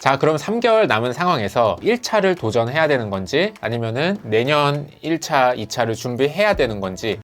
자, 그럼 3개월 남은 상황에서 1차를 도전해야 되는 건지 아니면은 내년 1차, 2차를 준비해야 되는 건지.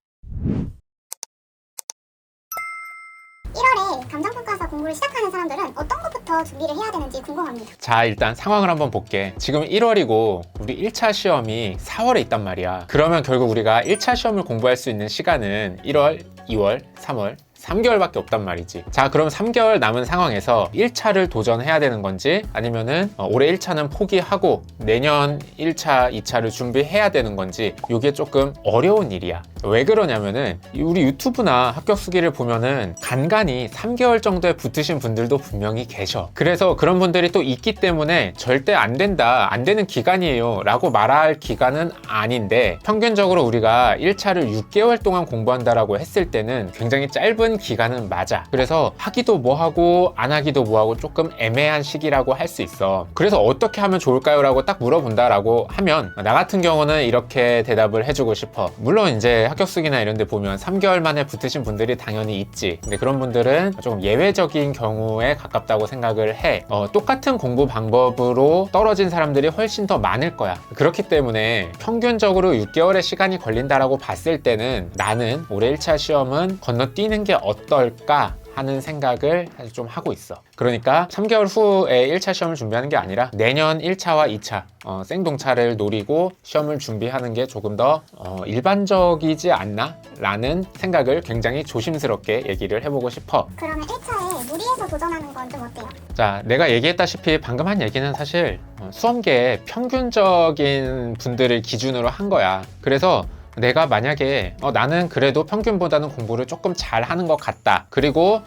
1월에 감정평가사 공부를 시작하는 사람들은 어떤 것부터 준비를 해야 되는지 궁금합니다. 자, 일단 상황을 한번 볼게. 지금 1월이고 우리 1차 시험이 4월에 있단 말이야. 그러면 결국 우리가 1차 시험을 공부할 수 있는 시간은 1월, 2월, 3월 3개월밖에 없단 말이지. 자, 그럼 3개월 남은 상황에서 1차를 도전해야 되는 건지 아니면은 올해 1차는 포기하고 내년 1차, 2차를 준비해야 되는 건지, 이게 조금 어려운 일이야. 왜 그러냐면은 우리 유튜브나 합격 수기를 보면은 간간히 3개월 정도에 붙으신 분들도 분명히 계셔. 그래서 그런 분들이 또 있기 때문에 절대 안 된다, 안 되는 기간이에요 라고 말할 기간은 아닌데, 평균적으로 우리가 1차를 6개월 동안 공부한다라고 했을 때는 굉장히 짧은 기간은 맞아. 그래서 하기도 뭐하고 안 하기도 뭐하고 조금 애매한 시기라고 할 수 있어. 그래서 어떻게 하면 좋을까요? 라고 딱 물어본다라고 하면 나 같은 경우는 이렇게 대답을 해주고 싶어. 물론 이제 합격수기나 이런 데 보면 3개월 만에 붙으신 분들이 당연히 있지. 근데 그런 분들은 조금 예외적인 경우에 가깝다고 생각을 해. 똑같은 공부 방법으로 떨어진 사람들이 훨씬 더 많을 거야. 그렇기 때문에 평균적으로 6개월의 시간이 걸린다라고 봤을 때는 나는 올해 1차 시험은 건너뛰는 게 어떨까 하는 생각을 사실 좀 하고 있어. 그러니까 3개월 후에 1차 시험을 준비하는 게 아니라 내년 1차와 2차 생동차를 노리고 시험을 준비하는 게 조금 더 일반적이지 않나? 라는 생각을 굉장히 조심스럽게 얘기를 해보고 싶어. 그러면 1차에 무리해서 도전하는 건 좀 어때요? 자, 내가 얘기했다시피 방금 한 얘기는 사실 수험계의 평균적인 분들을 기준으로 한 거야. 그래서 내가 만약에 나는 그래도 평균보다는 공부를 조금 잘하는 것 같다, 그리고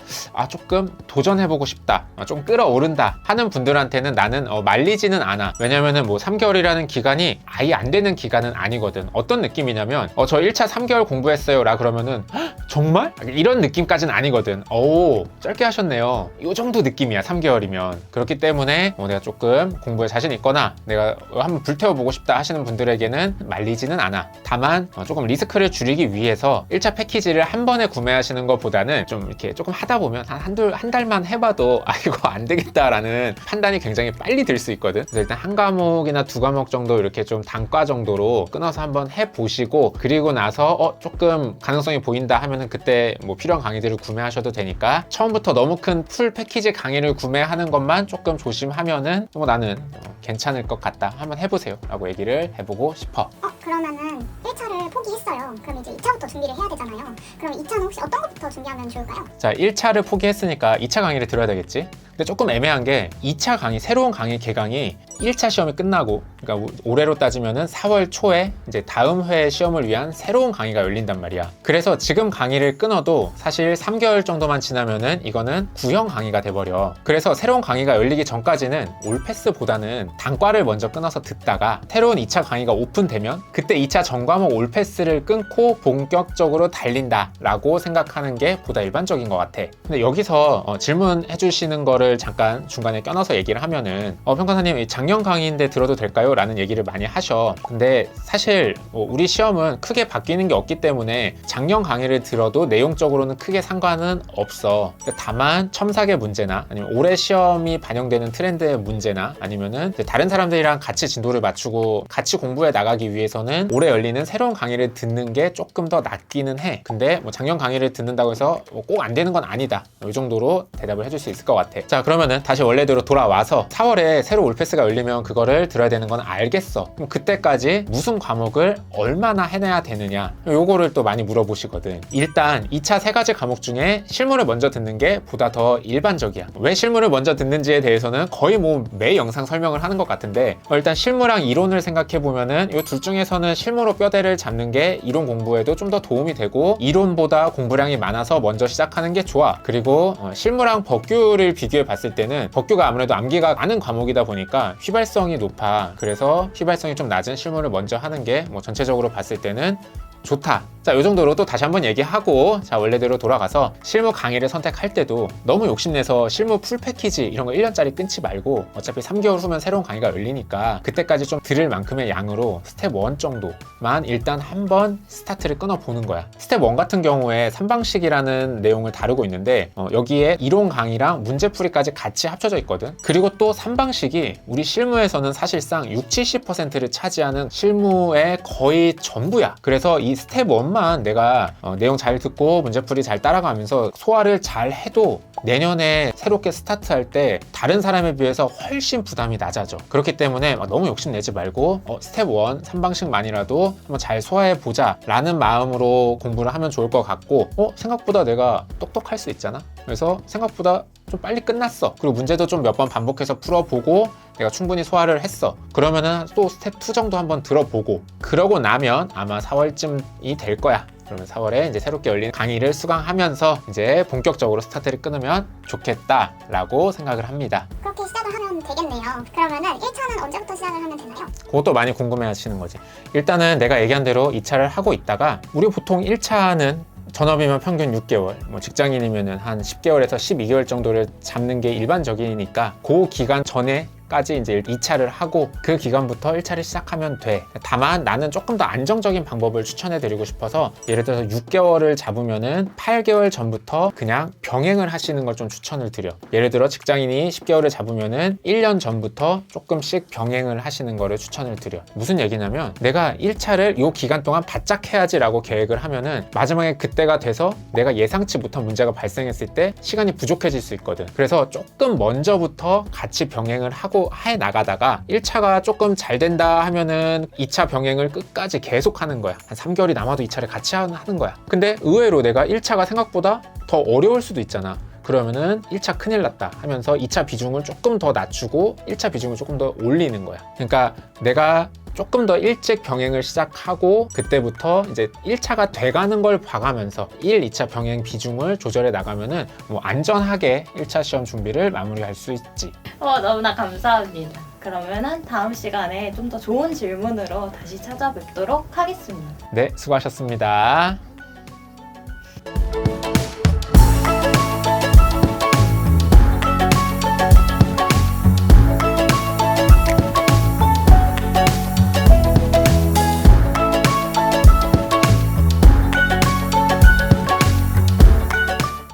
조금 도전해보고 싶다, 좀 끌어오른다 하는 분들한테는 나는 말리지는 않아. 왜냐면은 뭐 3개월이라는 기간이 아예 안 되는 기간은 아니거든. 어떤 느낌이냐면 저 1차 3개월 공부했어요 라 그러면은 정말? 이런 느낌까지는 아니거든. 오, 짧게 하셨네요, 이 정도 느낌이야 3개월이면. 그렇기 때문에 내가 조금 공부에 자신 있거나 내가 한번 불태워보고 싶다 하시는 분들에게는 말리지는 않아. 다만 조금 리스크를 줄이기 위해서 1차 패키지를 한 번에 구매하시는 것보다는 좀 이렇게 조금 하다 보면 한 달만 해봐도 이거 안 되겠다라는 판단이 굉장히 빨리 들 수 있거든. 그래서 일단 한 과목이나 두 과목 정도 이렇게 좀 단과 정도로 끊어서 한번 해보시고, 그리고 나서 조금 가능성이 보인다 하면은 그때 뭐 필요한 강의들을 구매하셔도 되니까, 처음부터 너무 큰 풀 패키지 강의를 구매하는 것만 조금 조심하면은 나는 괜찮을 것 같다, 한번 해보세요 라고 얘기를 해보고 싶어. 그러면은 1차를 포기했어요. 그럼 이제 2차부터 준비를 해야 되잖아요. 그럼 2차는 혹시 어떤 것부터 준비하면 좋을까요? 자, 1차를 포기했으니까 2차 강의를 들어야 되겠지? 근데 조금 애매한 게 2차 강의, 새로운 강의 개강이 1차 시험이 끝나고, 그러니까 올해로 따지면은 4월 초에 이제 다음 회 시험을 위한 새로운 강의가 열린단 말이야. 그래서 지금 강의를 끊어도 사실 3개월 정도만 지나면은 이거는 구형 강의가 돼버려. 그래서 새로운 강의가 열리기 전까지는 올패스보다는 단과를 먼저 끊어서 듣다가 새로운 2차 강의가 오픈되면 그때 2차 전과목 올패스를 끊고 본격적으로 달린다 라고 생각하는 게 보다 일반적인 것 같아. 근데 여기서 질문해 주시는 거를 잠깐 중간에 껴넣어서 얘기를 하면은 평가사님, 작년 강의인데 들어도 될까요? 라는 얘기를 많이 하셔. 근데 사실 우리 시험은 크게 바뀌는 게 없기 때문에 작년 강의를 들어도 내용적으로는 크게 상관은 없어. 다만 첨삭의 문제나 아니면 올해 시험이 반영되는 트렌드의 문제나 아니면은 다른 사람들이랑 같이 진도를 맞추고 같이 공부해 나가기 위해서는 올해 열리는 새로운 강의를 듣는 게 조금 더 낫기는 해. 근데 뭐 작년 강의를 듣는다고 해서 꼭 안 되는 건 아니다, 이 정도로 대답을 해줄 수 있을 것 같아. 자, 그러면은 다시 원래대로 돌아와서 4월에 새로 올패스가 열리면 그거를 들어야 되는 건 알겠어. 그럼 그때까지 무슨 과목을 얼마나 해내야 되느냐, 요거를 또 많이 물어보시거든. 일단 2차 세 가지 과목 중에 실무를 먼저 듣는 게 보다 더 일반적이야. 왜 실무를 먼저 듣는지에 대해서는 거의 뭐 매 영상 설명을 하는 것 같은데, 일단 실무랑 이론을 생각해 보면은 이 둘 중에서는 실무로 뼈대를 잡는 게 이론 공부에도 좀 더 도움이 되고, 이론보다 공부량이 많아서 먼저 시작하는 게 좋아. 그리고 실무랑 법규를 비교해 봤을 때는 법규가 아무래도 암기가 많은 과목이다 보니까 휘발성이 높아. 그래서 휘발성이 좀 낮은 실무를 먼저 하는 게 전체적으로 봤을 때는 좋다. 자, 이 정도로 또 다시 한번 얘기하고, 자, 원래대로 돌아가서 실무 강의를 선택할 때도 너무 욕심내서 실무 풀 패키지 이런 거 1년짜리 끊지 말고, 어차피 3개월 후면 새로운 강의가 열리니까 그때까지 좀 들을 만큼의 양으로 스텝 1 정도만 일단 한번 스타트를 끊어보는 거야. 스텝 1 같은 경우에 3방식이라는 내용을 다루고 있는데, 여기에 이론 강의랑 문제풀이까지 같이 합쳐져 있거든. 그리고 또 3방식이 우리 실무에서는 사실상 60-70%를 차지하는 실무의 거의 전부야. 그래서 이 스텝 1만 내가 내용 잘 듣고 문제풀이 잘 따라가면서 소화를 잘 해도 내년에 새롭게 스타트할 때 다른 사람에 비해서 훨씬 부담이 낮아져. 그렇기 때문에 너무 욕심내지 말고 스텝 1, 3방식만이라도 한번 잘 소화해 보자 라는 마음으로 공부를 하면 좋을 것 같고, 생각보다 내가 똑똑할 수 있잖아. 그래서 생각보다 좀 빨리 끝났어. 그리고 문제도 좀 몇 번 반복해서 풀어보고 내가 충분히 소화를 했어. 그러면은 또 스텝 2 정도 한번 들어보고, 그러고 나면 아마 4월쯤이 될 거야. 그러면 4월에 이제 새롭게 열린 강의를 수강하면서 이제 본격적으로 스타트를 끊으면 좋겠다라고 생각을 합니다. 그렇게 시작을 하면 되겠네요. 그러면은 1차는 언제부터 시작을 하면 되나요? 그것도 많이 궁금해 하시는 거지. 일단은 내가 얘기한 대로 2차를 하고 있다가, 우리 보통 1차는 전업이면 평균 6개월, 뭐 직장인이면 한 10개월에서 12개월 정도를 잡는 게 일반적이니까 그 기간 전에 까지 이제 2차를 하고 그 기간부터 1차를 시작하면 돼. 다만 나는 조금 더 안정적인 방법을 추천해 드리고 싶어서, 예를 들어서 6개월을 잡으면은 8개월 전부터 그냥 병행을 하시는 걸 좀 추천을 드려. 예를 들어 직장인이 10개월을 잡으면은 1년 전부터 조금씩 병행을 하시는 거를 추천을 드려. 무슨 얘기냐면, 내가 1차를 이 기간 동안 바짝 해야지 라고 계획을 하면은 마지막에 그때가 돼서 내가 예상치 못한 문제가 발생했을 때 시간이 부족해질 수 있거든. 그래서 조금 먼저부터 같이 병행을 하고 해 나가다가 1차가 조금 잘 된다 하면은 2차 병행을 끝까지 계속 하는 거야. 한 3개월이 남아도 2차를 같이 하는 거야. 근데 의외로 내가 1차가 생각보다 더 어려울 수도 있잖아. 그러면은 1차 큰일 났다 하면서 2차 비중을 조금 더 낮추고 1차 비중을 조금 더 올리는 거야. 그러니까 내가 조금 더 일찍 병행을 시작하고 그때부터 이제 1차가 돼가는 걸 봐가면서 1, 2차 병행 비중을 조절해 나가면은 뭐 안전하게 1차 시험 준비를 마무리할 수 있지. 너무나 감사합니다. 그러면은 다음 시간에 좀 더 좋은 질문으로 다시 찾아뵙도록 하겠습니다. 네, 수고하셨습니다.